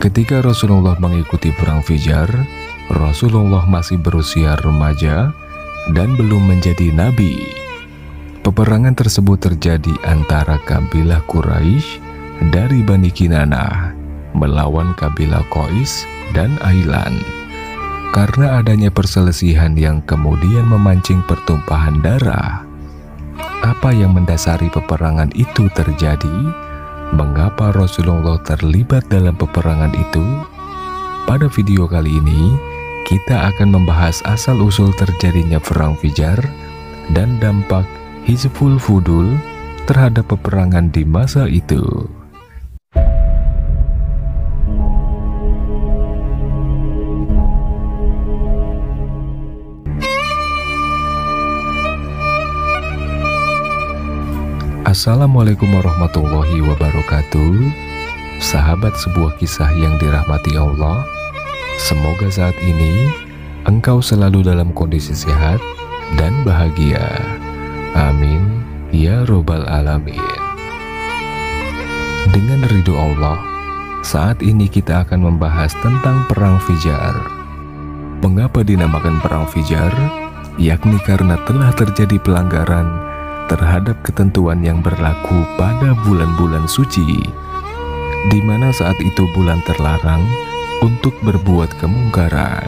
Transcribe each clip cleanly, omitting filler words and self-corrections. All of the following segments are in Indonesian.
Ketika Rasulullah mengikuti perang Fijar, Rasulullah masih berusia remaja dan belum menjadi nabi. Peperangan tersebut terjadi antara kabilah Quraisy dari Bani Kinanah melawan kabilah Qais dan Ailan. Karena adanya perselisihan yang kemudian memancing pertumpahan darah. Apa yang mendasari peperangan itu terjadi? Mengapa Rasulullah terlibat dalam peperangan itu? Pada video kali ini, kita akan membahas asal-usul terjadinya perang Fijar dan dampak Hizbul Fudul terhadap peperangan di masa itu. Assalamualaikum warahmatullahi wabarakatuh. Sahabat sebuah kisah yang dirahmati Allah, semoga saat ini engkau selalu dalam kondisi sehat dan bahagia. Amin ya robbal alamin. Dengan ridho Allah, saat ini kita akan membahas tentang perang Fijar. Mengapa dinamakan perang Fijar? Yakni karena telah terjadi pelanggaran terhadap ketentuan yang berlaku pada bulan-bulan suci, di mana saat itu bulan terlarang untuk berbuat kemungkaran.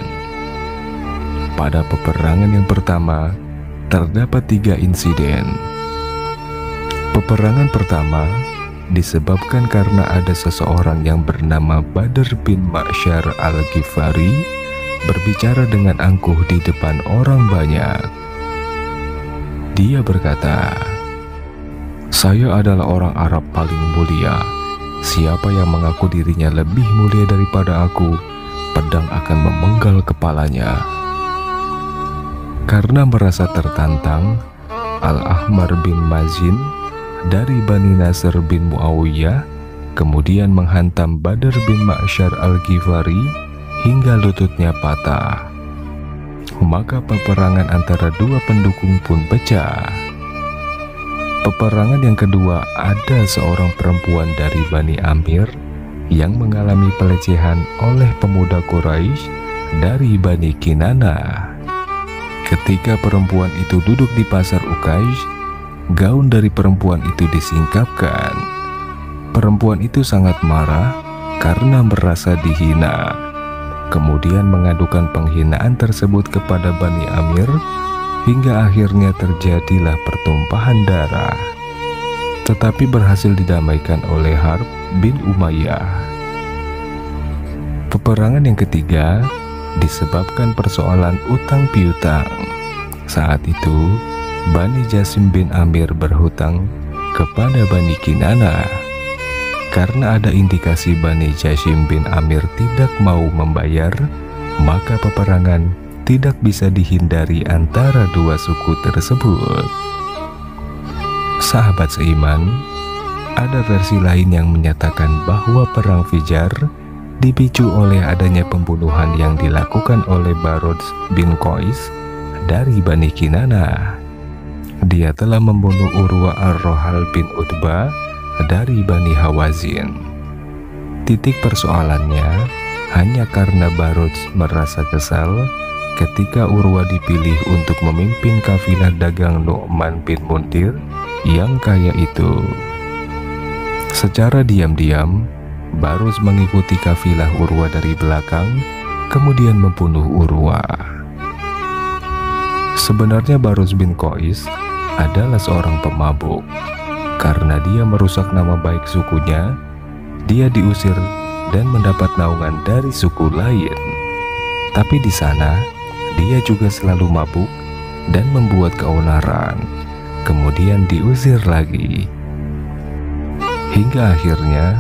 Pada peperangan yang pertama, terdapat 3 insiden. Peperangan pertama disebabkan karena ada seseorang yang bernama Badr bin Ma'syar al-Ghifari berbicara dengan angkuh di depan orang banyak. Dia berkata, "Saya adalah orang Arab paling mulia. Siapa yang mengaku dirinya lebih mulia daripada aku, pedang akan memenggal kepalanya." Karena merasa tertantang, Al-Ahmar bin Mazin dari Bani Nasr bin Muawiyah kemudian menghantam Badr bin Ma'syar al-Ghifari hingga lututnya patah. Maka peperangan antara dua pendukung pun pecah. Peperangan yang kedua, ada seorang perempuan dari Bani Amir yang mengalami pelecehan oleh pemuda Quraisy dari Bani Kinanah. Ketika perempuan itu duduk di pasar Uqaish, gaun dari perempuan itu disingkapkan. Perempuan itu sangat marah karena merasa dihina. Kemudian mengadukan penghinaan tersebut kepada Bani Amir, hingga akhirnya terjadilah pertumpahan darah. Tetapi berhasil didamaikan oleh Harb bin Umayyah. Peperangan yang ketiga disebabkan persoalan utang piutang. Saat itu, Bani Jasim bin Amir berhutang kepada Bani Kinanah. Karena ada indikasi Bani Jasim bin Amir tidak mau membayar, maka peperangan tidak bisa dihindari antara dua suku tersebut. Sahabat seiman, ada versi lain yang menyatakan bahwa perang Fijar dipicu oleh adanya pembunuhan yang dilakukan oleh Barod bin Qais dari Bani Kinanah. Dia telah membunuh Urwa ar-Rohal bin Utbah dari Bani Hawazin. Titik persoalannya hanya karena Barud merasa kesal ketika Urwa dipilih untuk memimpin kafilah dagang Nu'man bin Muntir yang kaya itu. Secara diam-diam, Barud mengikuti kafilah Urwa dari belakang, kemudian membunuh Urwa. Sebenarnya Barud bin Qais adalah seorang pemabuk. Karena dia merusak nama baik sukunya, dia diusir dan mendapat naungan dari suku lain. Tapi di sana, dia juga selalu mabuk dan membuat keonaran. Kemudian diusir lagi. Hingga akhirnya,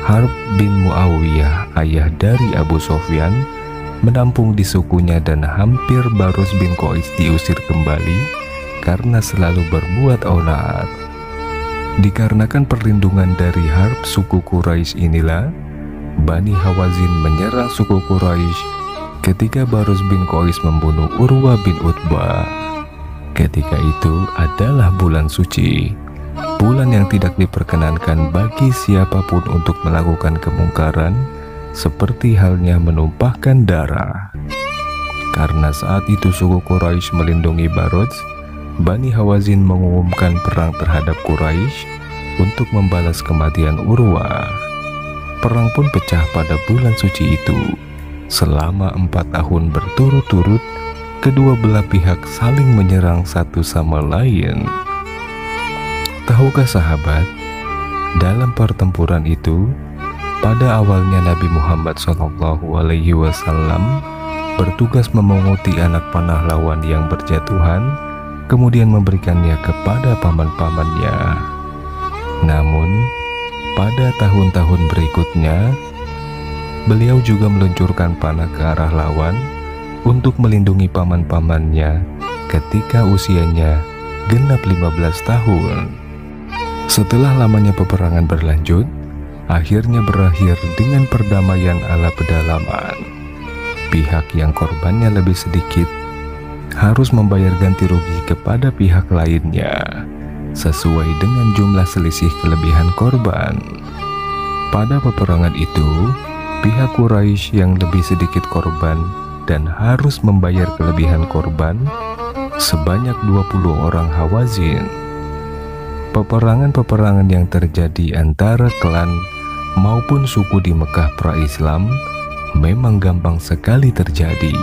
Harb bin Muawiyah, ayah dari Abu Sofyan, menampung di sukunya dan hampir Barud bin Qais diusir kembali karena selalu berbuat onar. Dikarenakan perlindungan dari Harb suku Quraisy inilah, Bani Hawazin menyerang suku Quraisy ketika Barud bin Qais membunuh Urwa bin Utbah. Ketika itu adalah bulan suci, bulan yang tidak diperkenankan bagi siapapun untuk melakukan kemungkaran seperti halnya menumpahkan darah. Karena saat itu suku Quraisy melindungi Baroj, Bani Hawazin mengumumkan perang terhadap Quraisy untuk membalas kematian Urwa. Perang pun pecah pada bulan suci itu. Selama 4 tahun berturut-turut, kedua belah pihak saling menyerang satu sama lain. Tahukah sahabat, dalam pertempuran itu, pada awalnya Nabi Muhammad SAW bertugas memunguti anak panah lawan yang berjatuhan, kemudian memberikannya kepada paman-pamannya. Namun, pada tahun-tahun berikutnya, beliau juga meluncurkan panah ke arah lawan untuk melindungi paman-pamannya ketika usianya genap 15 tahun. Setelah lamanya peperangan berlanjut, akhirnya berakhir dengan perdamaian ala pedalaman. Pihak yang korbannya lebih sedikit harus membayar ganti rugi kepada pihak lainnya sesuai dengan jumlah selisih kelebihan korban. Pada peperangan itu, pihak Quraisy yang lebih sedikit korban dan harus membayar kelebihan korban sebanyak 20 orang Hawazin. Peperangan-peperangan yang terjadi antara klan maupun suku di Mekah pra-Islam memang gampang sekali terjadi.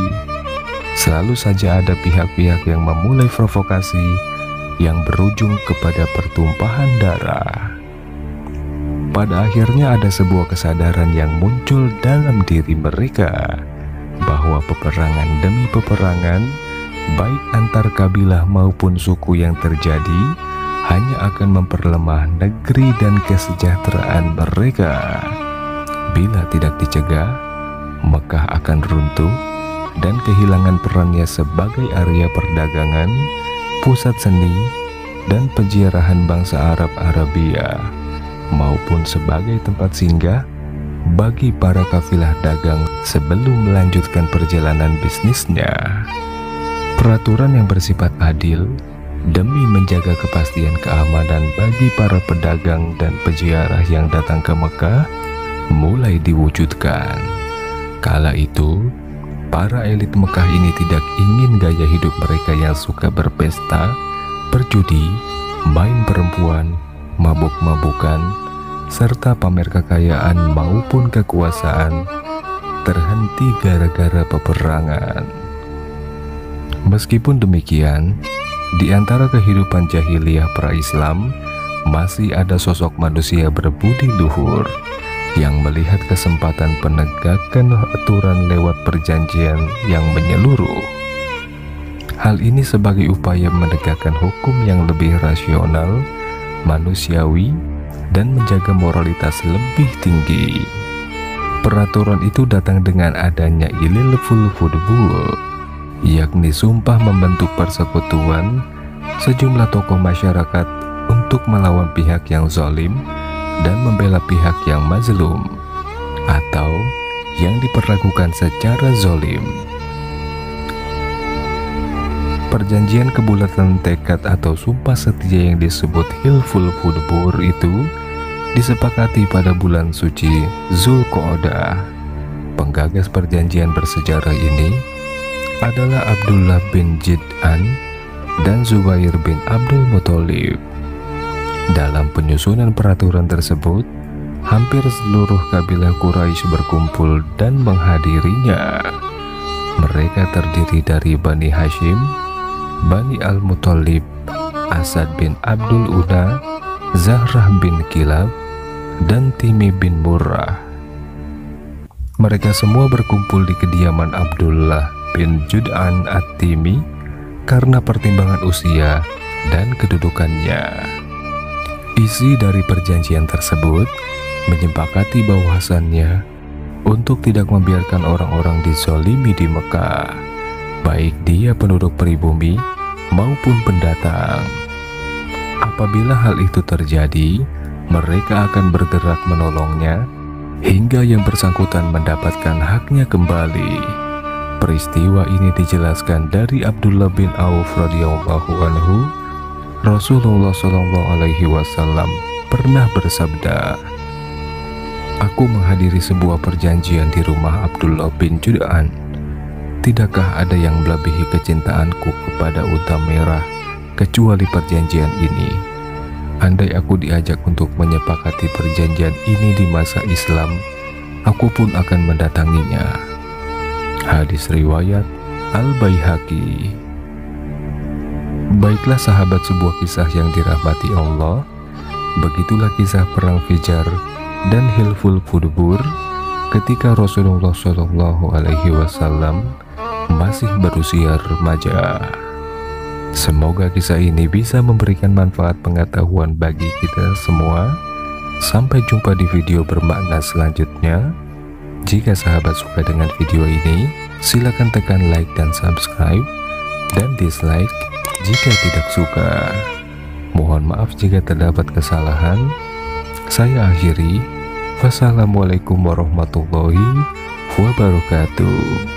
Selalu saja ada pihak-pihak yang memulai provokasi yang berujung kepada pertumpahan darah. Pada akhirnya ada sebuah kesadaran yang muncul dalam diri mereka bahwa peperangan demi peperangan, baik antar kabilah maupun suku yang terjadi, hanya akan memperlemah negeri dan kesejahteraan mereka. Bila tidak dicegah, Mekah akan runtuh dan kehilangan perannya sebagai area perdagangan, pusat seni, dan penjarahan bangsa Arab Arabia, maupun sebagai tempat singgah bagi para kafilah dagang sebelum melanjutkan perjalanan bisnisnya. Peraturan yang bersifat adil demi menjaga kepastian keamanan bagi para pedagang dan peziarah yang datang ke Mekah mulai diwujudkan. Kala itu, para elit Mekah ini tidak ingin gaya hidup mereka yang suka berpesta, berjudi, main perempuan, mabuk-mabukan, serta pamer kekayaan maupun kekuasaan terhenti gara-gara peperangan. Meskipun demikian, di antara kehidupan jahiliyah pra-Islam masih ada sosok manusia berbudi luhur yang melihat kesempatan penegakan aturan lewat perjanjian yang menyeluruh. Hal ini sebagai upaya menegakkan hukum yang lebih rasional, manusiawi, dan menjaga moralitas lebih tinggi. Peraturan itu datang dengan adanya Ililful Fudbul, yakni sumpah membentuk persekutuan sejumlah tokoh masyarakat untuk melawan pihak yang zalim dan membela pihak yang mazlum atau yang diperlakukan secara zalim. Perjanjian kebulatan tekad atau sumpah setia yang disebut Hilful Fudbur itu disepakati pada bulan suci Zulqa'dah. Penggagas perjanjian bersejarah ini adalah Abdullah bin Jid'an dan Zubair bin Abdul Muthalib. Dalam penyusunan peraturan tersebut, hampir seluruh kabilah Quraisy berkumpul dan menghadirinya. Mereka terdiri dari Bani Hashim, Bani Al-Muthalib, Asad bin Abdul Uda, Zahrah bin Kilab, dan Timi bin Murrah. Mereka semua berkumpul di kediaman Abdullah bin Jud'an At-Timi karena pertimbangan usia dan kedudukannya. Isi dari perjanjian tersebut menyepakati bahwasannya untuk tidak membiarkan orang-orang dizalimi di Mekah, baik dia penduduk pribumi maupun pendatang. Apabila hal itu terjadi, mereka akan bergerak menolongnya hingga yang bersangkutan mendapatkan haknya kembali. Peristiwa ini dijelaskan dari Abdullah bin Auf radhiyallahu anhu. Rasulullah SAW pernah bersabda, Aku menghadiri sebuah perjanjian di rumah Abdullah bin Jud'an. Tidakkah ada yang melebihi kecintaanku kepada unta merah kecuali perjanjian ini? Andai aku diajak untuk menyepakati perjanjian ini di masa Islam, aku pun akan mendatanginya. Hadis riwayat Al-Baihaqi. Baiklah sahabat, sebuah kisah yang dirahmati Allah. Begitulah kisah perang Fijar dan Hilful Fudbur ketika Rasulullah SAW masih berusia remaja. Semoga kisah ini bisa memberikan manfaat pengetahuan bagi kita semua. Sampai jumpa di video bermakna selanjutnya. Jika sahabat suka dengan video ini, silakan tekan like dan subscribe, dan dislike jika tidak suka. Mohon maaf jika terdapat kesalahan. Saya akhiri. Wassalamualaikum warahmatullahi wabarakatuh.